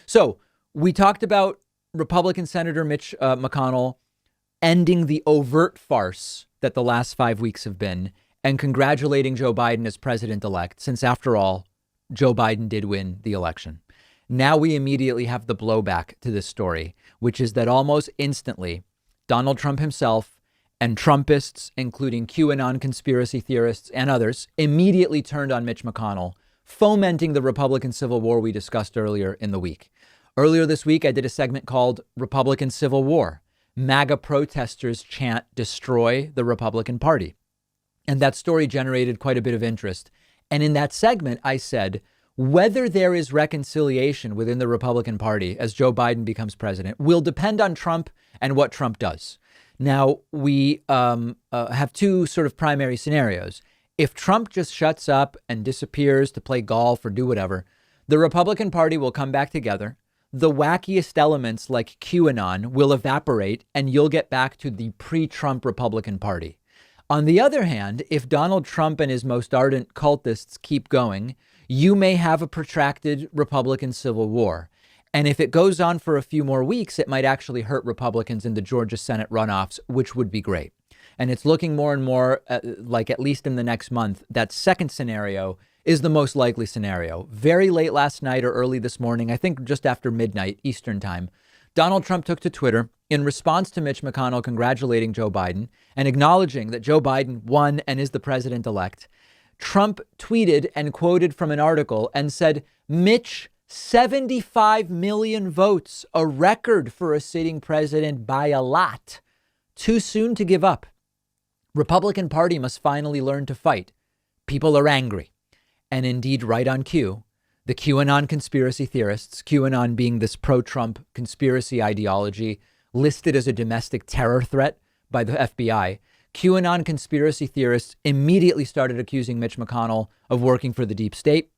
So we talked about Republican Senator Mitch McConnell ending the overt farce that the last 5 weeks have been and congratulating Joe Biden as president-elect, since after all, Joe Biden did win the election. Now we immediately have the blowback to this story, which is that almost instantly, Donald Trump himself and Trumpists, including QAnon conspiracy theorists and others, immediately turned on Mitch McConnell, fomenting the Republican Civil War we discussed earlier in the week. Earlier this week, I did a segment called Republican Civil War. MAGA protesters chant, destroy the Republican Party. And that story generated quite a bit of interest. And in that segment, I said, whether there is reconciliation within the Republican Party as Joe Biden becomes president will depend on Trump and what Trump does. Now, we have two sort of primary scenarios. If Trump just shuts up and disappears to play golf or do whatever, the Republican Party will come back together. The wackiest elements like QAnon will evaporate and you'll get back to the pre-Trump Republican Party. On the other hand, if Donald Trump and his most ardent cultists keep going, you may have a protracted Republican Civil War. And if it goes on for a few more weeks, it might actually hurt Republicans in the Georgia Senate runoffs, which would be great. And it's looking more and more like, at least in the next month, that second scenario is the most likely scenario. Very late last night or early this morning, I think just after midnight Eastern time, Donald Trump took to Twitter in response to Mitch McConnell congratulating Joe Biden and acknowledging that Joe Biden won and is the president-elect. Trump tweeted and quoted from an article and said, Mitch, 75 million votes, a record for a sitting president by a lot. Too soon to give up. Republican Party must finally learn to fight. People are angry. And indeed, right on cue, the QAnon conspiracy theorists, QAnon being this pro-Trump conspiracy ideology listed as a domestic terror threat by the FBI, QAnon conspiracy theorists immediately started accusing Mitch McConnell of working for the deep state,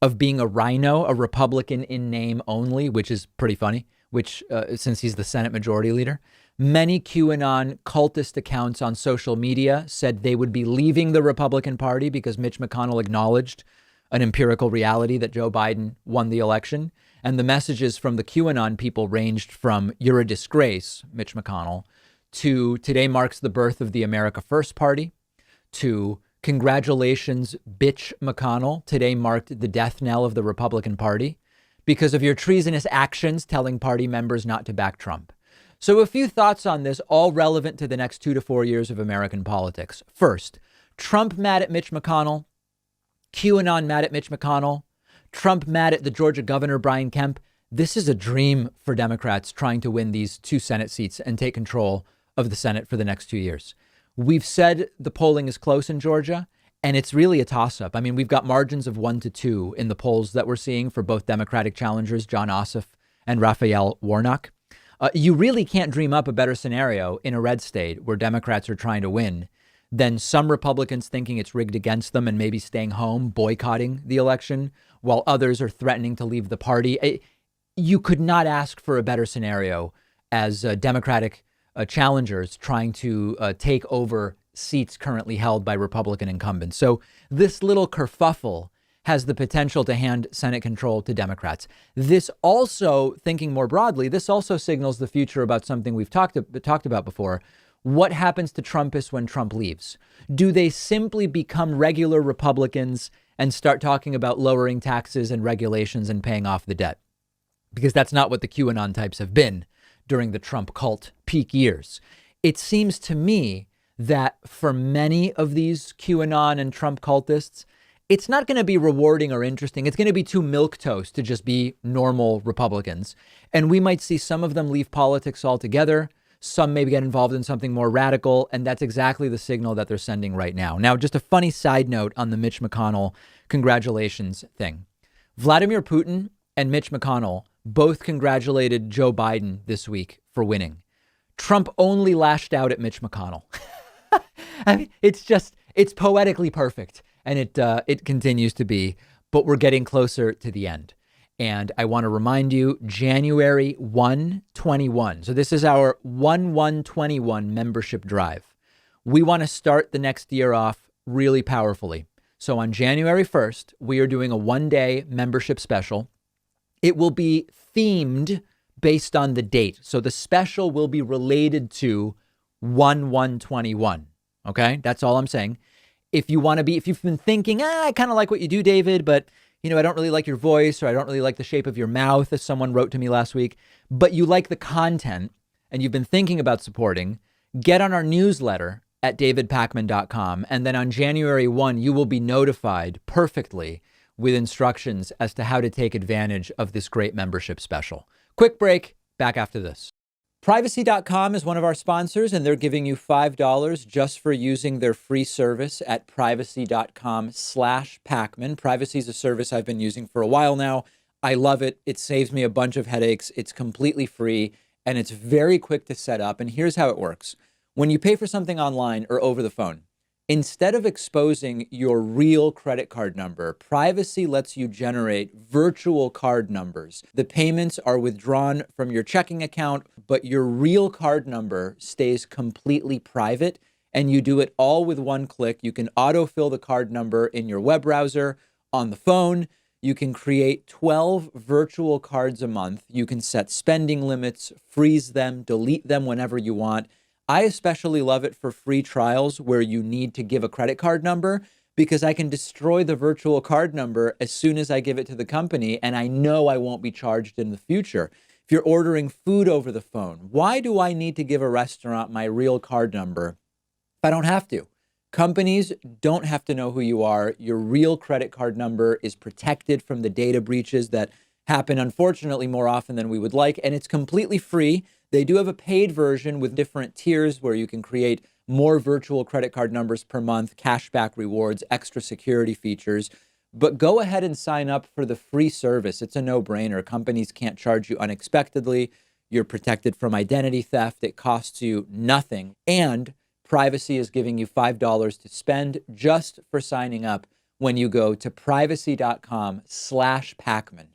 of being a rhino, a Republican in name only, which is pretty funny, which since he's the Senate Majority Leader. Many QAnon cultist accounts on social media said they would be leaving the Republican Party because Mitch McConnell acknowledged an empirical reality that Joe Biden won the election. And the messages from the QAnon people ranged from "you're a disgrace, Mitch McConnell," to "today marks the birth of the America First Party," to "congratulations, bitch McConnell, today marked the death knell of the Republican Party because of your treasonous actions telling party members not to back Trump." So a few thoughts on this, all relevant to the next 2 to 4 years of American politics. First, Trump mad at Mitch McConnell, QAnon mad at Mitch McConnell, Trump mad at the Georgia governor, Brian Kemp. This is a dream for Democrats trying to win these 2 Senate seats and take control of the Senate for the next 2 years. We've said the polling is close in Georgia, and it's really a toss-up. I mean, we've got margins of 1-2 in the polls that we're seeing for both Democratic challengers, John Ossoff and Raphael Warnock. You really can't dream up a better scenario in a red state where Democrats are trying to win than some Republicans thinking it's rigged against them and maybe staying home, boycotting the election, while others are threatening to leave the party. You could not ask for a better scenario as Democratic challengers trying to take over seats currently held by Republican incumbents. So this little kerfuffle has the potential to hand Senate control to Democrats. This also, thinking more broadly, this also signals the future about something we've talked about before. What happens to Trumpists when Trump leaves? Do they simply become regular Republicans and start talking about lowering taxes and regulations and paying off the debt? Because that's not what the QAnon types have been during the Trump cult peak years. It seems to me that for many of these QAnon and Trump cultists, it's not going to be rewarding or interesting. It's going to be too milquetoast to just be normal Republicans. And we might see some of them leave politics altogether. Some maybe get involved in something more radical. And that's exactly the signal that they're sending right now. Now, just a funny side note on the Mitch McConnell congratulations thing. Vladimir Putin and Mitch McConnell both congratulated Joe Biden this week for winning. Trump only lashed out at Mitch McConnell. I mean, it's poetically perfect. And it continues to be, but we're getting closer to the end. And I want to remind you, January 1/21. So this is our 1/1/21 membership drive. We want to start the next year off really powerfully. So on January 1st, we are doing a 1-day membership special. It will be themed based on the date. So the special will be related to 1/1/21. Okay, that's all I'm saying. If you want to be, if you've been thinking, I kind of like what you do, David, but I don't really like your voice, or I don't really like the shape of your mouth, as someone wrote to me last week, but you like the content and you've been thinking about supporting, get on our newsletter at davidpakman.com. And then on January 1, you will be notified perfectly with instructions as to how to take advantage of this great membership special. Quick break, back after this. Privacy.com is one of our sponsors, and they're giving you $5 just for using their free service at privacy.com/Pakman. Privacy is a service I've been using for a while now. I love it. It saves me a bunch of headaches. It's completely free, and it's very quick to set up. And here's how it works. When you pay for something online or over the phone, instead of exposing your real credit card number, Privacy lets you generate virtual card numbers. The payments are withdrawn from your checking account, but your real card number stays completely private, and you do it all with one click. You can autofill the card number in your web browser, on the phone. You can create 12 virtual cards a month. You can set spending limits, freeze them, delete them whenever you want. I especially love it for free trials where you need to give a credit card number, because I can destroy the virtual card number as soon as I give it to the company, and I know I won't be charged in the future. If you're ordering food over the phone, why do I need to give a restaurant my real card number if I don't have to? Companies don't have to know who you are. Your real credit card number is protected from the data breaches that happen, unfortunately, more often than we would like, and it's completely free. They do have a paid version with different tiers where you can create more virtual credit card numbers per month, cashback rewards, extra security features. But go ahead and sign up for the free service. It's a no-brainer. Companies can't charge you unexpectedly. You're protected from identity theft. It costs you nothing. And Privacy is giving you $5 to spend just for signing up when you go to privacy.com/Pakman.